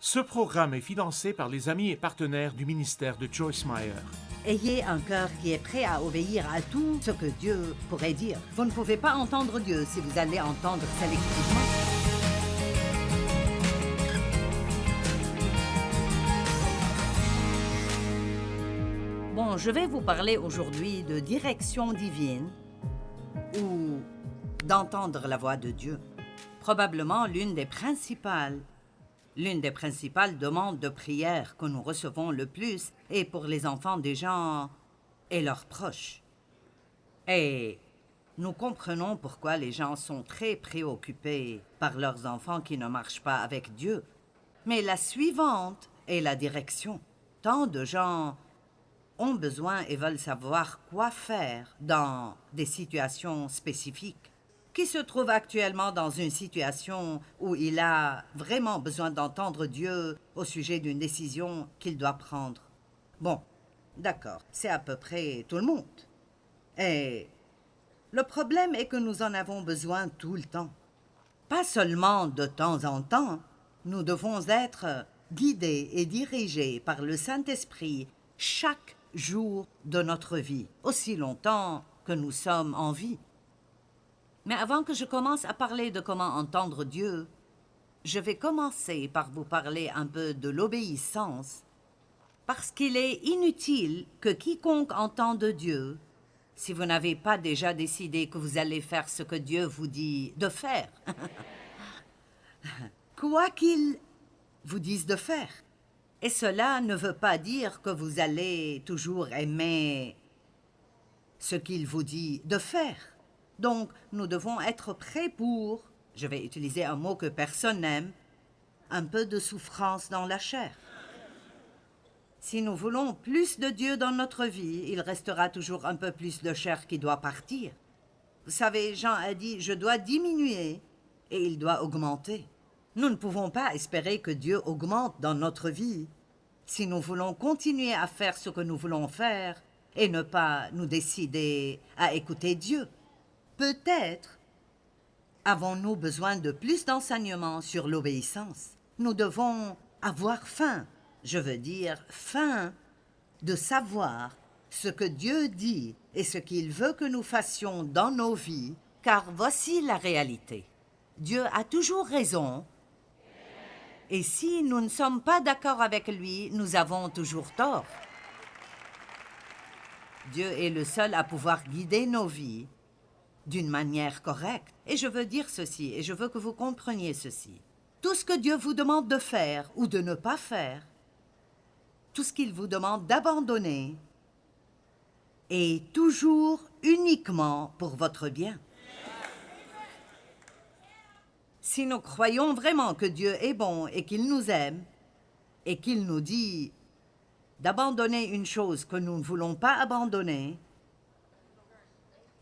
Ce programme est financé par les amis et partenaires du ministère de Joyce Meyer. Ayez un cœur qui est prêt à obéir à tout ce que Dieu pourrait dire. Vous ne pouvez pas entendre Dieu si vous allez entendre sélectivement. Bon, je vais vous parler aujourd'hui de direction divine ou d'entendre la voix de Dieu. Probablement l'une des principales demandes de prière que nous recevons le plus est pour les enfants des gens et leurs proches. Et nous comprenons pourquoi les gens sont très préoccupés par leurs enfants qui ne marchent pas avec Dieu. Mais la suivante est la direction. Tant de gens ont besoin et veulent savoir quoi faire dans des situations spécifiques. Qui se trouve actuellement dans une situation où il a vraiment besoin d'entendre Dieu au sujet d'une décision qu'il doit prendre? Bon, d'accord, c'est à peu près tout le monde. Et le problème est que nous en avons besoin tout le temps. Pas seulement de temps en temps, nous devons être guidés et dirigés par le Saint-Esprit chaque jour de notre vie, aussi longtemps que nous sommes en vie. Mais avant que je commence à parler de comment entendre Dieu, je vais commencer par vous parler un peu de l'obéissance, parce qu'il est inutile que quiconque entende Dieu, si vous n'avez pas déjà décidé que vous allez faire ce que Dieu vous dit de faire. Quoi qu'il vous dise de faire. Et cela ne veut pas dire que vous allez toujours aimer ce qu'il vous dit de faire. Donc, nous devons être prêts pour, je vais utiliser un mot que personne n'aime, un peu de souffrance dans la chair. Si nous voulons plus de Dieu dans notre vie, il restera toujours un peu plus de chair qui doit partir. Vous savez, Jean a dit, je dois diminuer et il doit augmenter. Nous ne pouvons pas espérer que Dieu augmente dans notre vie si nous voulons continuer à faire ce que nous voulons faire et ne pas nous décider à écouter Dieu. Peut-être avons-nous besoin de plus d'enseignements sur l'obéissance. Nous devons avoir faim, je veux dire faim, de savoir ce que Dieu dit et ce qu'il veut que nous fassions dans nos vies, car voici la réalité. Dieu a toujours raison, et si nous ne sommes pas d'accord avec lui, nous avons toujours tort. Dieu est le seul à pouvoir guider nos vies d'une manière correcte. Et je veux dire ceci, et je veux que vous compreniez ceci. Tout ce que Dieu vous demande de faire ou de ne pas faire, tout ce qu'il vous demande d'abandonner, est toujours uniquement pour votre bien. Si nous croyons vraiment que Dieu est bon et qu'il nous aime, et qu'il nous dit d'abandonner une chose que nous ne voulons pas abandonner,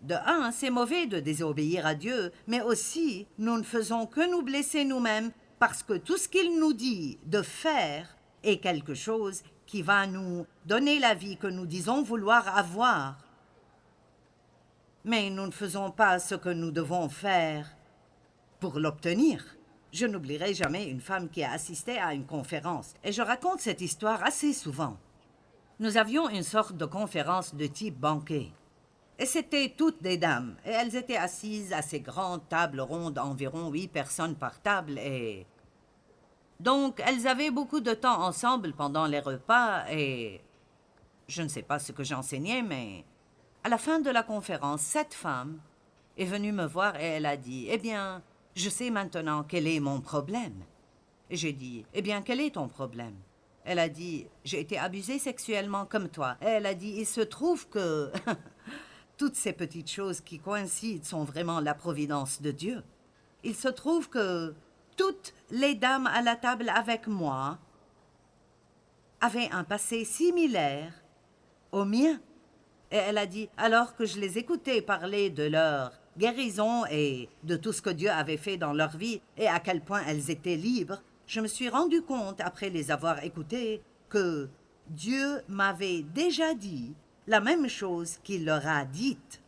de un, c'est mauvais de désobéir à Dieu, mais aussi, nous ne faisons que nous blesser nous-mêmes parce que tout ce qu'il nous dit de faire est quelque chose qui va nous donner la vie que nous disons vouloir avoir. Mais nous ne faisons pas ce que nous devons faire pour l'obtenir. Je n'oublierai jamais une femme qui a assisté à une conférence, et je raconte cette histoire assez souvent. Nous avions une sorte de conférence de type banquet. Et c'était toutes des dames, et elles étaient assises à ces grandes tables rondes, environ 8 personnes par table, et... Donc, elles avaient beaucoup de temps ensemble pendant les repas, et... Je ne sais pas ce que j'enseignais, mais... À la fin de la conférence, cette femme est venue me voir et elle a dit, « Eh bien, je sais maintenant quel est mon problème. » Et j'ai dit, « Eh bien, quel est ton problème? » Elle a dit, « J'ai été abusée sexuellement comme toi. » Et elle a dit, « Il se trouve que... » Toutes ces petites choses qui coïncident sont vraiment la providence de Dieu. Il se trouve que toutes les dames à la table avec moi avaient un passé similaire au mien. Et elle a dit, alors que je les écoutais parler de leur guérison et de tout ce que Dieu avait fait dans leur vie et à quel point elles étaient libres, je me suis rendu compte, après les avoir écoutées, que Dieu m'avait déjà dit la même chose qu'il leur a dite.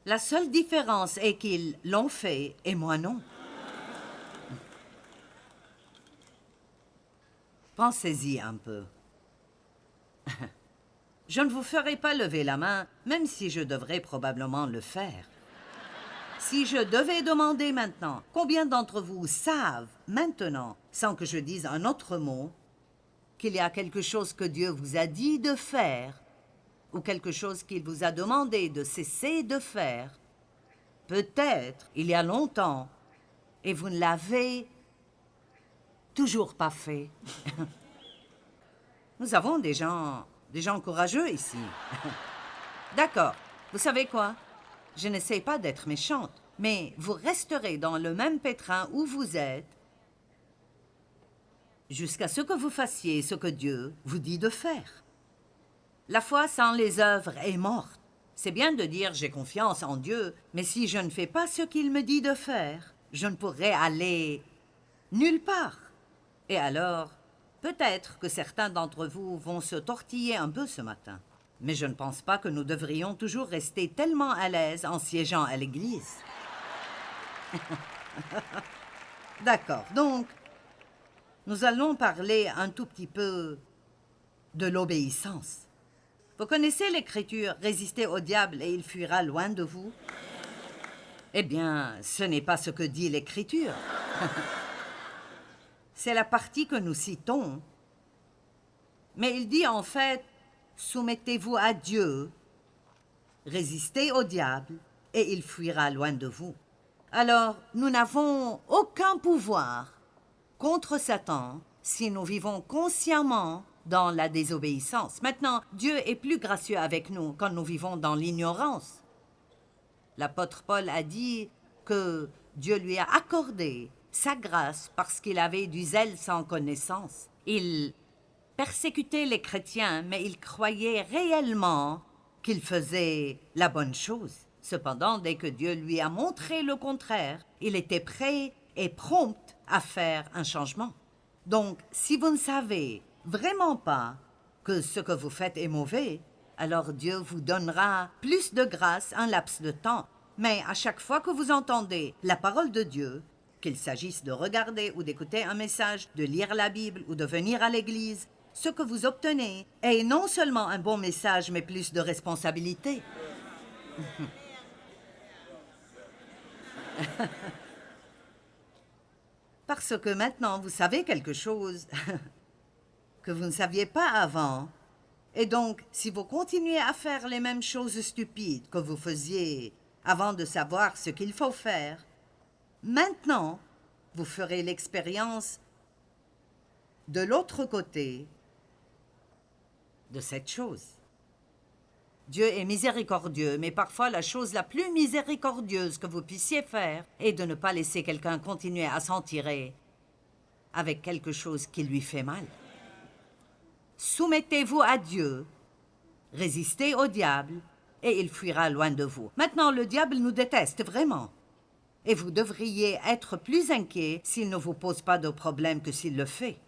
La seule différence est qu'ils l'ont fait et moi non. Pensez-y un peu. Je ne vous ferai pas lever la main, même si je devrais probablement le faire. Si je devais demander maintenant, combien d'entre vous savent maintenant, sans que je dise un autre mot, qu'il y a quelque chose que Dieu vous a dit de faire, ou quelque chose qu'il vous a demandé de cesser de faire, peut-être il y a longtemps, et vous ne l'avez toujours pas fait. Nous avons des gens courageux ici. D'accord, vous savez quoi? Je n'essaie pas d'être méchante, mais vous resterez dans le même pétrin où vous êtes jusqu'à ce que vous fassiez ce que Dieu vous dit de faire. La foi sans les œuvres est morte. C'est bien de dire j'ai confiance en Dieu, mais si je ne fais pas ce qu'il me dit de faire, je ne pourrai aller nulle part. Et alors, peut-être que certains d'entre vous vont se tortiller un peu ce matin. Mais je ne pense pas que nous devrions toujours rester tellement à l'aise en siégeant à l'église. D'accord, donc, nous allons parler un tout petit peu de l'obéissance. Vous connaissez l'écriture « Résistez au diable et il fuira loin de vous » ? Eh bien, ce n'est pas ce que dit l'écriture. C'est la partie que nous citons. Mais il dit en fait « Soumettez-vous à Dieu, résistez au diable et il fuira loin de vous ». Alors, nous n'avons aucun pouvoir contre Satan si nous vivons consciemment dans la désobéissance. Maintenant, Dieu est plus gracieux avec nous quand nous vivons dans l'ignorance. L'apôtre Paul a dit que Dieu lui a accordé sa grâce parce qu'il avait du zèle sans connaissance. Il persécutait les chrétiens, mais il croyait réellement qu'il faisait la bonne chose. Cependant, dès que Dieu lui a montré le contraire, il était prêt et prompt à faire un changement. Donc, si vous ne savez vraiment pas que ce que vous faites est mauvais, alors Dieu vous donnera plus de grâce un laps de temps. Mais à chaque fois que vous entendez la parole de Dieu, qu'il s'agisse de regarder ou d'écouter un message, de lire la Bible ou de venir à l'église, ce que vous obtenez est non seulement un bon message, mais plus de responsabilité. Parce que maintenant, vous savez quelque chose que vous ne saviez pas avant. Et donc, si vous continuez à faire les mêmes choses stupides que vous faisiez avant de savoir ce qu'il faut faire, maintenant, vous ferez l'expérience de l'autre côté de cette chose. Dieu est miséricordieux, mais parfois la chose la plus miséricordieuse que vous puissiez faire est de ne pas laisser quelqu'un continuer à s'en tirer avec quelque chose qui lui fait mal. Soumettez-vous à Dieu, résistez au diable, et il fuira loin de vous. Maintenant, le diable nous déteste vraiment. Et vous devriez être plus inquiet s'il ne vous pose pas de problème que s'il le fait.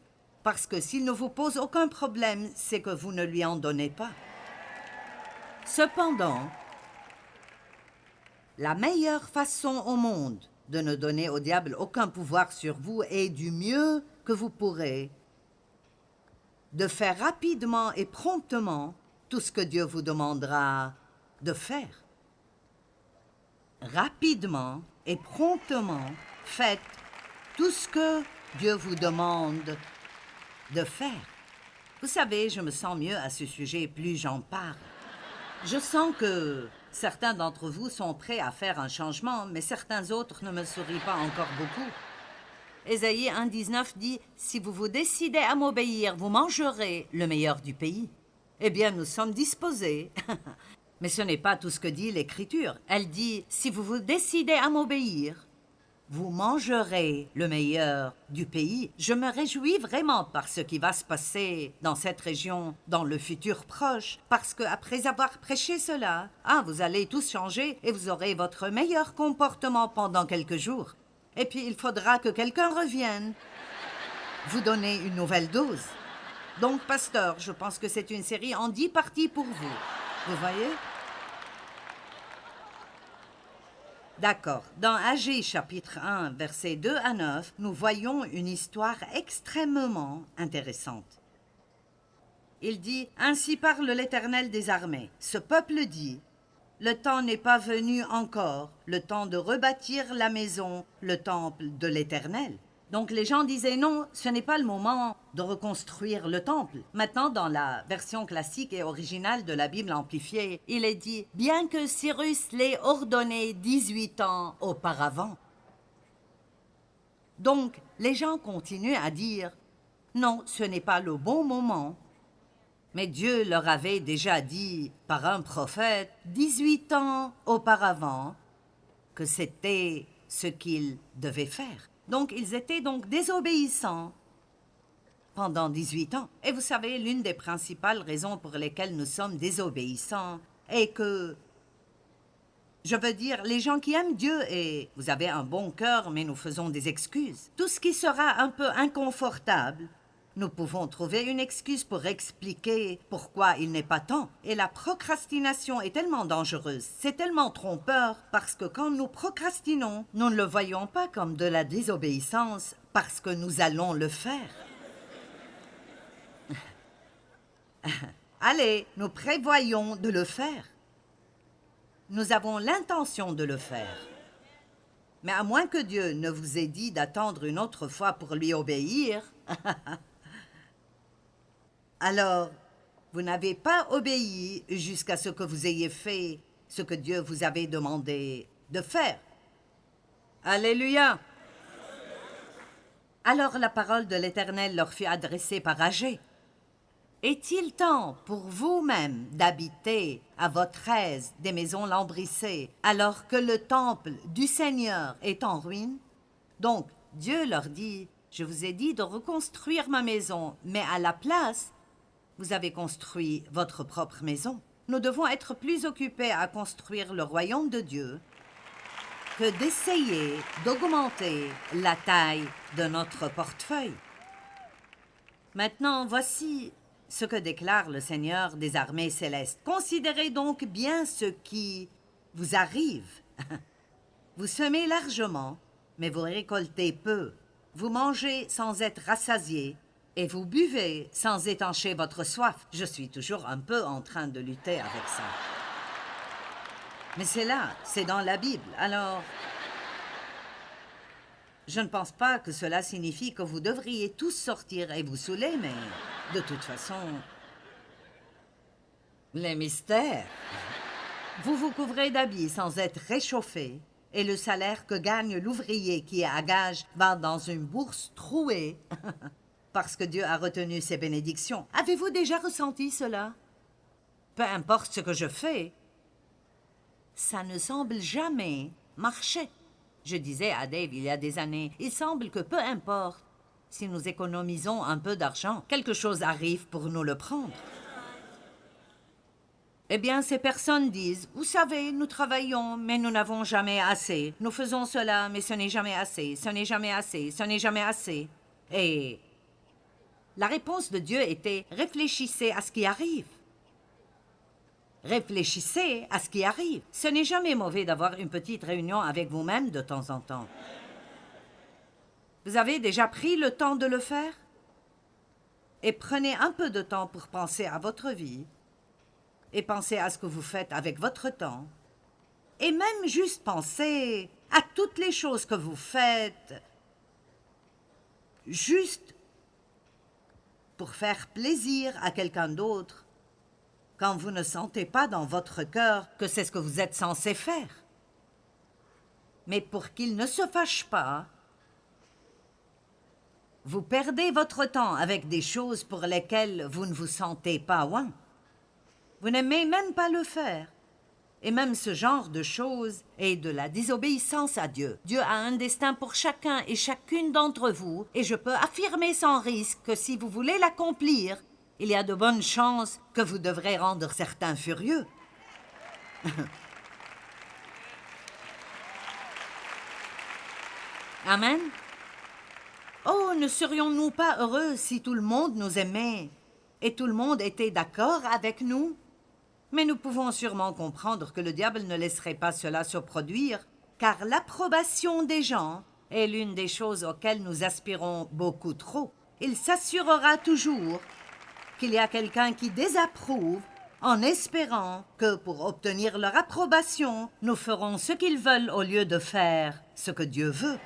Parce que s'il ne vous pose aucun problème, c'est que vous ne lui en donnez pas. Cependant, la meilleure façon au monde de ne donner au diable aucun pouvoir sur vous est du mieux que vous pourrez de faire rapidement et promptement tout ce que Dieu vous demandera de faire. Rapidement et promptement, faites tout ce que Dieu vous demande de faire. Vous savez, je me sens mieux à ce sujet, plus j'en parle. Je sens que certains d'entre vous sont prêts à faire un changement, mais certains autres ne me sourient pas encore beaucoup. Ésaïe 1,19 dit « Si vous vous décidez à m'obéir, vous mangerez le meilleur du pays. » Eh bien, nous sommes disposés. Mais ce n'est pas tout ce que dit l'Écriture. Elle dit « Si vous vous décidez à m'obéir, vous mangerez le meilleur du pays. » Je me réjouis vraiment par ce qui va se passer dans cette région dans le futur proche, parce qu'après avoir prêché cela, vous allez tous changer et vous aurez votre meilleur comportement pendant quelques jours. Et puis, il faudra que quelqu'un revienne vous donner une nouvelle dose. Donc, pasteur, je pense que c'est une série en 10 parties pour vous. Vous voyez? D'accord. Dans Agé chapitre 1, versets 2 à 9, nous voyons une histoire extrêmement intéressante. Il dit « Ainsi parle l'Éternel des armées. Ce peuple dit « Le temps n'est pas venu encore, le temps de rebâtir la maison, le temple de l'Éternel. » Donc les gens disaient « Non, ce n'est pas le moment de reconstruire le temple. » Maintenant, dans la version classique et originale de la Bible amplifiée, il est dit « Bien que Cyrus l'ait ordonné 18 ans auparavant. » Donc, les gens continuent à dire « Non, ce n'est pas le bon moment. » Mais Dieu leur avait déjà dit par un prophète 18 ans auparavant que c'était ce qu'ils devaient faire. Donc ils étaient donc désobéissants pendant 18 ans. Et vous savez, l'une des principales raisons pour lesquelles nous sommes désobéissants est que, je veux dire, les gens qui aiment Dieu, et vous avez un bon cœur, mais nous faisons des excuses. Tout ce qui sera un peu inconfortable, nous pouvons trouver une excuse pour expliquer pourquoi il n'est pas temps. Et la procrastination est tellement dangereuse, c'est tellement trompeur, parce que quand nous procrastinons, nous ne le voyons pas comme de la désobéissance, parce que nous allons le faire. Allez, nous prévoyons de le faire. Nous avons l'intention de le faire. Mais à moins que Dieu ne vous ait dit d'attendre une autre fois pour lui obéir, alors, vous n'avez pas obéi jusqu'à ce que vous ayez fait ce que Dieu vous avait demandé de faire. Alléluia! Alors la parole de l'Éternel leur fut adressée par Agé. Est-il temps pour vous-même d'habiter à votre aise des maisons lambrissées, alors que le temple du Seigneur est en ruine? Donc, Dieu leur dit, je vous ai dit de reconstruire ma maison, mais à la place, vous avez construit votre propre maison. Nous devons être plus occupés à construire le royaume de Dieu que d'essayer d'augmenter la taille de notre portefeuille. Maintenant, voici ce que déclare le Seigneur des armées célestes. Considérez donc bien ce qui vous arrive. Vous semez largement, mais vous récoltez peu. Vous mangez sans être rassasiés, et vous buvez sans étancher votre soif. Je suis toujours un peu en train de lutter avec ça. Mais c'est là, c'est dans la Bible. Alors, je ne pense pas que cela signifie que vous devriez tous sortir et vous saouler, mais de toute façon, les mystères. Vous vous couvrez d'habits sans être réchauffés, et le salaire que gagne l'ouvrier qui est à gage va dans une bourse trouée. Parce que Dieu a retenu ses bénédictions. Avez-vous déjà ressenti cela? Peu importe ce que je fais, ça ne semble jamais marcher. Je disais à Dave il y a des années, il semble que peu importe, si nous économisons un peu d'argent, quelque chose arrive pour nous le prendre. Eh bien, ces personnes disent, vous savez, nous travaillons, mais nous n'avons jamais assez. Nous faisons cela, mais ce n'est jamais assez, ce n'est jamais assez, ce n'est jamais assez. Et la réponse de Dieu était « Réfléchissez à ce qui arrive. » Réfléchissez à ce qui arrive. Ce n'est jamais mauvais d'avoir une petite réunion avec vous-même de temps en temps. Vous avez déjà pris le temps de le faire? Et prenez un peu de temps pour penser à votre vie et pensez à ce que vous faites avec votre temps. Et même juste penser à toutes les choses que vous faites juste pour faire plaisir à quelqu'un d'autre, quand vous ne sentez pas dans votre cœur que c'est ce que vous êtes censé faire. Mais pour qu'il ne se fâche pas, vous perdez votre temps avec des choses pour lesquelles vous ne vous sentez pas ouin. Vous n'aimez même pas le faire. Et même ce genre de choses est de la désobéissance à Dieu. Dieu a un destin pour chacun et chacune d'entre vous, et je peux affirmer sans risque que si vous voulez l'accomplir, il y a de bonnes chances que vous devrez rendre certains furieux. Amen. Oh, ne serions-nous pas heureux si tout le monde nous aimait et tout le monde était d'accord avec nous? Mais nous pouvons sûrement comprendre que le diable ne laisserait pas cela se produire car l'approbation des gens est l'une des choses auxquelles nous aspirons beaucoup trop. Il s'assurera toujours qu'il y a quelqu'un qui désapprouve en espérant que pour obtenir leur approbation, nous ferons ce qu'ils veulent au lieu de faire ce que Dieu veut.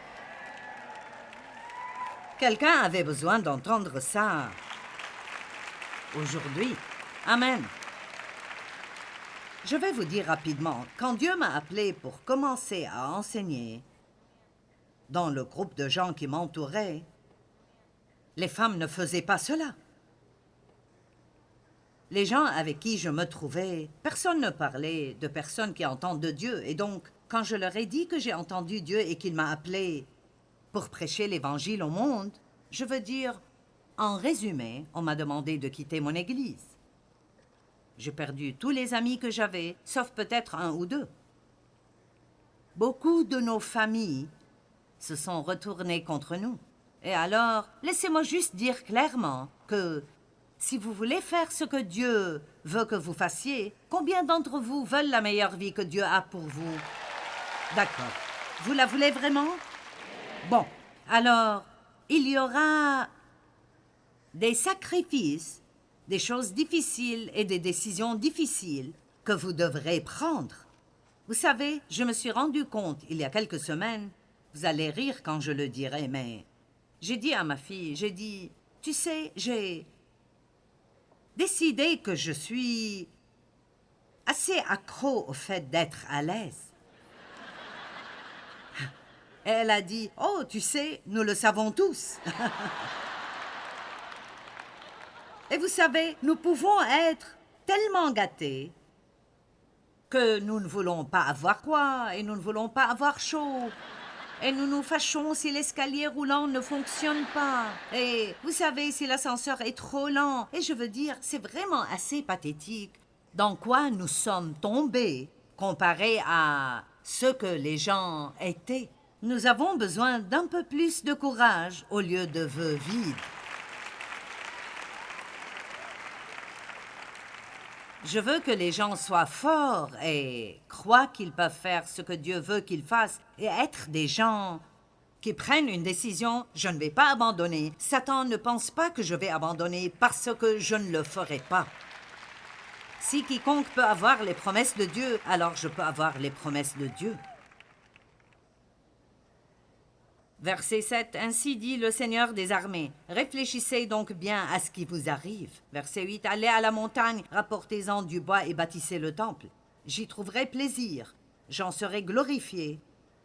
Quelqu'un avait besoin d'entendre ça aujourd'hui. Amen. Je vais vous dire rapidement, quand Dieu m'a appelé pour commencer à enseigner, dans le groupe de gens qui m'entouraient, les femmes ne faisaient pas cela. Les gens avec qui je me trouvais, personne ne parlait de personnes qui entendent de Dieu. Et donc, quand je leur ai dit que j'ai entendu Dieu et qu'il m'a appelé pour prêcher l'Évangile au monde, je veux dire, en résumé, on m'a demandé de quitter mon église. J'ai perdu tous les amis que j'avais, sauf peut-être un ou deux. Beaucoup de nos familles se sont retournées contre nous. Et alors, laissez-moi juste dire clairement que si vous voulez faire ce que Dieu veut que vous fassiez, combien d'entre vous veulent la meilleure vie que Dieu a pour vous? D'accord. Vous la voulez vraiment? Bon, alors, il y aura des sacrifices, des choses difficiles et des décisions difficiles que vous devrez prendre. Vous savez, je me suis rendu compte il y a quelques semaines, vous allez rire quand je le dirai, mais j'ai dit à ma fille, j'ai dit, tu sais, j'ai décidé que je suis assez accro au fait d'être à l'aise. Et elle a dit, oh, tu sais, nous le savons tous. Et vous savez, nous pouvons être tellement gâtés que nous ne voulons pas avoir froid et nous ne voulons pas avoir chaud. Et nous nous fâchons si l'escalier roulant ne fonctionne pas. Et vous savez, si l'ascenseur est trop lent. Et je veux dire, c'est vraiment assez pathétique dans quoi nous sommes tombés comparé à ce que les gens étaient. Nous avons besoin d'un peu plus de courage au lieu de vœux vides. Je veux que les gens soient forts et croient qu'ils peuvent faire ce que Dieu veut qu'ils fassent et être des gens qui prennent une décision. Je ne vais pas abandonner. Satan ne pense pas que je vais abandonner parce que je ne le ferai pas. Si quiconque peut avoir les promesses de Dieu, alors je peux avoir les promesses de Dieu. Verset 7, ainsi dit le Seigneur des armées. Réfléchissez donc bien à ce qui vous arrive. Verset 8, allez à la montagne, rapportez-en du bois et bâtissez le temple. J'y trouverai plaisir, j'en serai glorifié.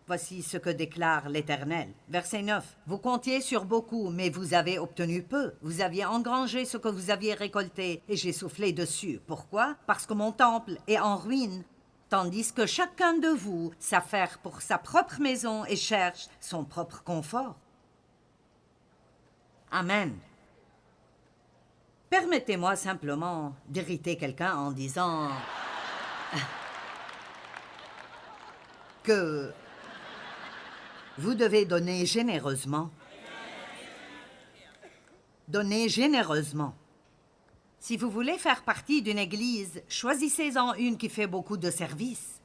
Voici ce que déclare l'Éternel. Verset 9, vous comptiez sur beaucoup, mais vous avez obtenu peu. Vous aviez engrangé ce que vous aviez récolté, et j'ai soufflé dessus. Pourquoi? Parce que mon temple est en ruine. Tandis que chacun de vous s'affaire pour sa propre maison et cherche son propre confort. Amen. Permettez-moi simplement d'irriter quelqu'un en disant que vous devez donner généreusement. Donnez généreusement. Si vous voulez faire partie d'une église, choisissez-en une qui fait beaucoup de services.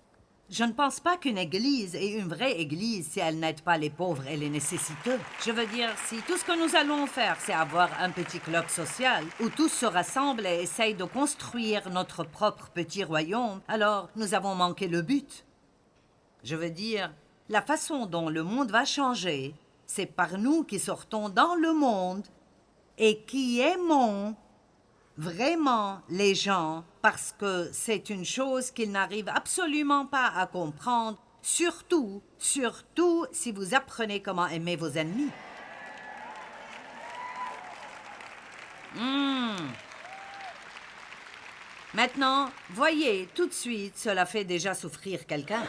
Je ne pense pas qu'une église est une vraie église si elle n'aide pas les pauvres et les nécessiteux. Je veux dire, si tout ce que nous allons faire, c'est avoir un petit club social où tous se rassemblent et essayent de construire notre propre petit royaume, alors nous avons manqué le but. Je veux dire, la façon dont le monde va changer, c'est par nous qui sortons dans le monde et qui aimons vraiment les gens, parce que c'est une chose qu'ils n'arrivent absolument pas à comprendre, surtout si vous apprenez comment aimer vos ennemis. Maintenant, voyez, tout de suite, cela fait déjà souffrir quelqu'un.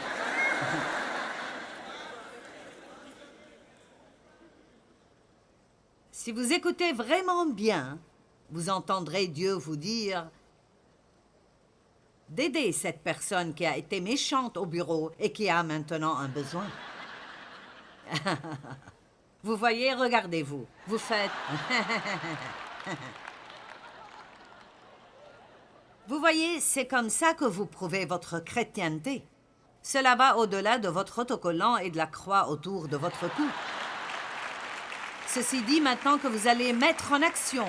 Si vous écoutez vraiment bien, vous entendrez Dieu vous dire d'aider cette personne qui a été méchante au bureau et qui a maintenant un besoin. Vous voyez, regardez-vous, vous faites... Vous voyez, c'est comme ça que vous prouvez votre chrétienté. Cela va au-delà de votre autocollant et de la croix autour de votre cou. Ceci dit, maintenant que vous allez mettre en action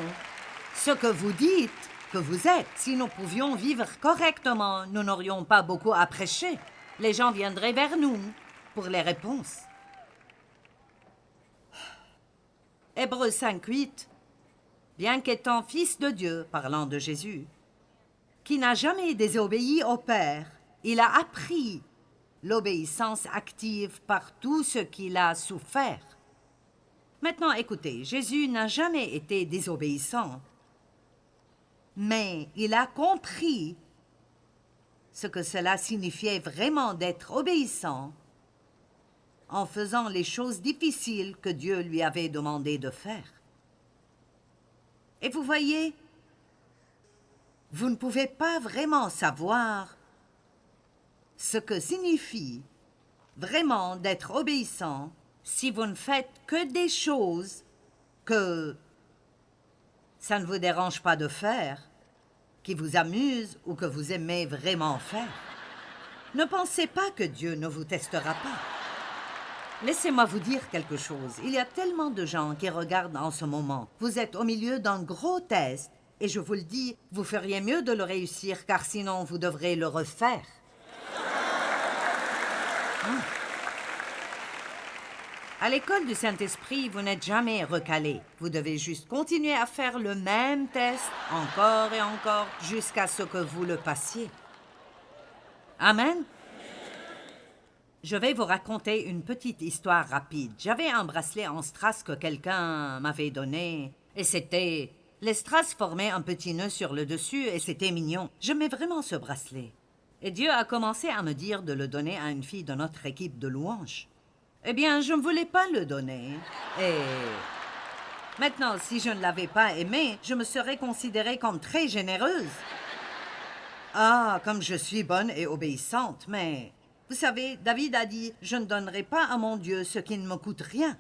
ce que vous dites que vous êtes, si nous pouvions vivre correctement, nous n'aurions pas beaucoup à prêcher. Les gens viendraient vers nous pour les réponses. Hébreux 5:8. Bien qu'étant fils de Dieu, parlant de Jésus, qui n'a jamais désobéi au Père, il a appris l'obéissance active par tout ce qu'il a souffert. Maintenant, écoutez, Jésus n'a jamais été désobéissant, mais il a compris ce que cela signifiait vraiment d'être obéissant en faisant les choses difficiles que Dieu lui avait demandé de faire. Et vous voyez, vous ne pouvez pas vraiment savoir ce que signifie vraiment d'être obéissant si vous ne faites que des choses que ça ne vous dérange pas de faire, qui vous amusent ou que vous aimez vraiment faire. Ne pensez pas que Dieu ne vous testera pas. Laissez-moi vous dire quelque chose. Il y a tellement de gens qui regardent en ce moment. Vous êtes au milieu d'un gros test et je vous le dis, vous feriez mieux de le réussir car sinon vous devrez le refaire. À l'école du Saint-Esprit, vous n'êtes jamais recalé. Vous devez juste continuer à faire le même test encore et encore jusqu'à ce que vous le passiez. Amen. Je vais vous raconter une petite histoire rapide. J'avais un bracelet en strass que quelqu'un m'avait donné et c'était... Les strass formaient un petit nœud sur le dessus et c'était mignon. J'aimais vraiment ce bracelet. Et Dieu a commencé à me dire de le donner à une fille de notre équipe de louanges. Eh bien, je ne voulais pas le donner. Et maintenant, si je ne l'avais pas aimé, je me serais considérée comme très généreuse. Ah, comme je suis bonne et obéissante, mais... Vous savez, David a dit, « Je ne donnerai pas à mon Dieu ce qui ne me coûte rien. »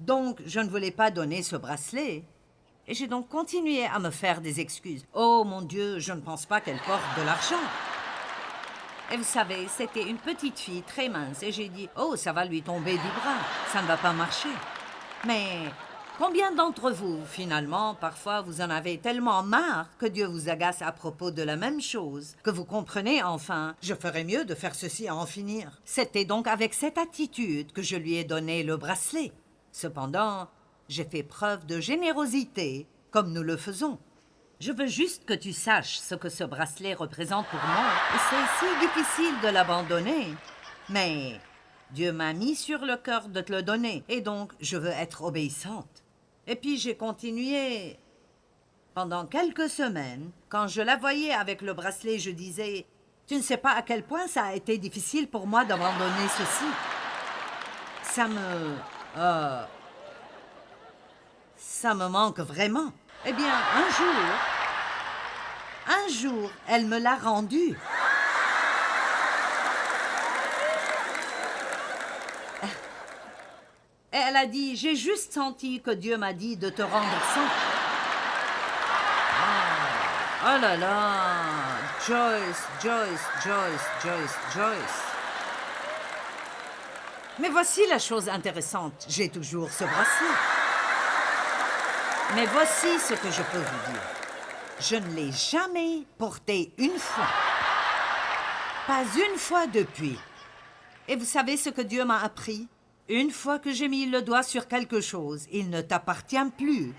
Donc, je ne voulais pas donner ce bracelet. Et j'ai donc continué à me faire des excuses. « Oh, mon Dieu, je ne pense pas qu'elle porte de l'argent. » Et vous savez, c'était une petite fille très mince. Et j'ai dit, « Oh, ça va lui tomber du bras. Ça ne va pas marcher. » Mais combien d'entre vous, finalement, parfois, vous en avez tellement marre que Dieu vous agace à propos de la même chose, que vous comprenez enfin, je ferais mieux de faire ceci à en finir. C'était donc avec cette attitude que je lui ai donné le bracelet. Cependant, j'ai fait preuve de générosité, comme nous le faisons. Je veux juste que tu saches ce que ce bracelet représente pour moi, et c'est si difficile de l'abandonner. Mais Dieu m'a mis sur le cœur de te le donner, et donc je veux être obéissante. Et puis j'ai continué. Pendant quelques semaines, quand je la voyais avec le bracelet, je disais, « Tu ne sais pas à quel point ça a été difficile pour moi d'abandonner ceci. » Ça me manque vraiment. Eh bien, un jour, elle me l'a rendu. Et elle a dit, j'ai juste senti que Dieu m'a dit de te rendre ça. Oh là là, Joyce. Mais voici la chose intéressante, j'ai toujours ce bracelet. Mais voici ce que je peux vous dire. Je ne l'ai jamais porté une fois. Pas une fois depuis. Et vous savez ce que Dieu m'a appris? Une fois que j'ai mis le doigt sur quelque chose, il ne t'appartient plus.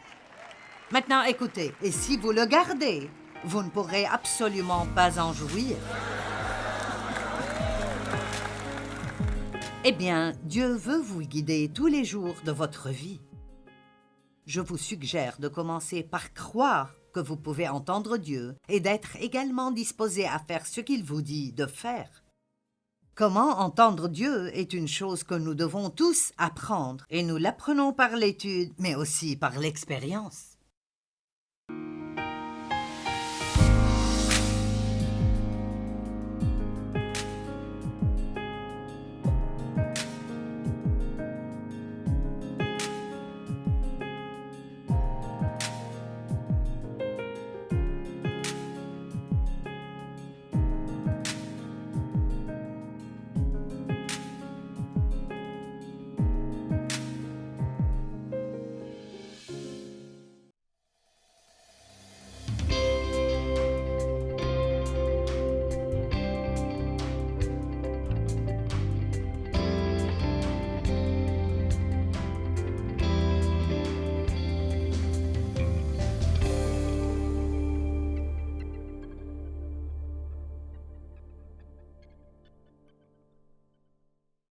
Maintenant, écoutez, et si vous le gardez, vous ne pourrez absolument pas en jouir. Eh bien, Dieu veut vous guider tous les jours de votre vie. Je vous suggère de commencer par croire que vous pouvez entendre Dieu et d'être également disposé à faire ce qu'il vous dit de faire. Comment entendre Dieu est une chose que nous devons tous apprendre et nous l'apprenons par l'étude, mais aussi par l'expérience.